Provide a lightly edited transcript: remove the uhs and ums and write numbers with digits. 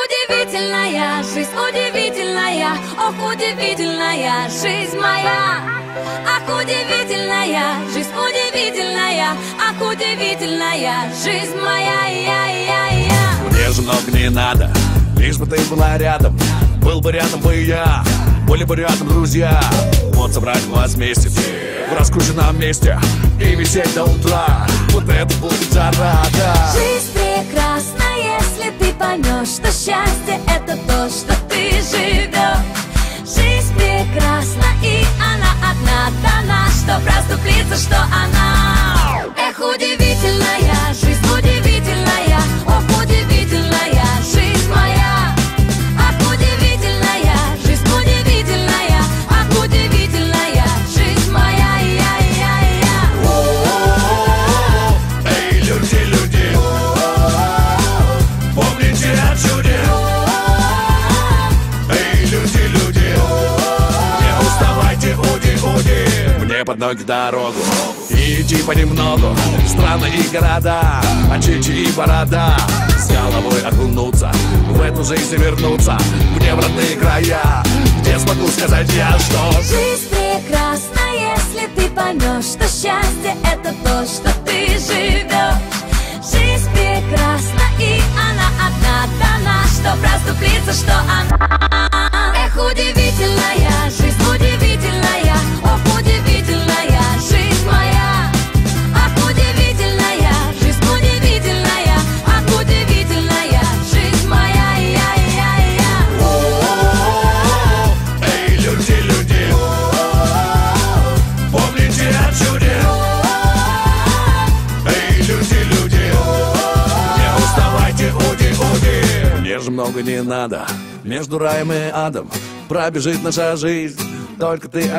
удивительная жизнь, удивительная, ох, удивительная жизнь моя. Ах, удивительная жизнь, удивительная, ах, удивительная жизнь моя. Мне же много не надо, лишь бы ты была рядом. Был бы рядом бы я, были бы рядом друзья. Вот собрать вас вместе в раскрученном месте и висеть до утра. Вот это будет зарада. Жизнь прекрасна, если ты поймешь, что счастье — это то, что ты живешь. Жизнь прекрасна, и она одна дана, что проступлится, что она. Эх, удивительная жизнь, удивительная, ох, удивительная жизнь моя. Ах, удивительная жизнь, удивительная, ах, удивительная жизнь моя. Эй, люди, помните о чуде. Эй, люди, не уставайте, уди, мне под ноги дорогу. И идти понемногу, страны и города, очечи и борода. С головой окунуться, в эту жизнь вернуться, мне в родные края, где смогу сказать я, что Жизнь прекрасна, если ты поймешь, что счастье — это то, что ты живешь. Жизнь прекрасна, и она одна дана, что проступлится, что она. Эх, удивительная жизнь, удивительная, ох, удивительная жизнь моя. Ах, удивительная жизнь, удивительная, ах, удивительная жизнь моя. эй, люди, помните о чуде. Эй, люди, не уставайте, уди. Мне же много не надо, между раем и адом пробежит наша жизнь. Только ты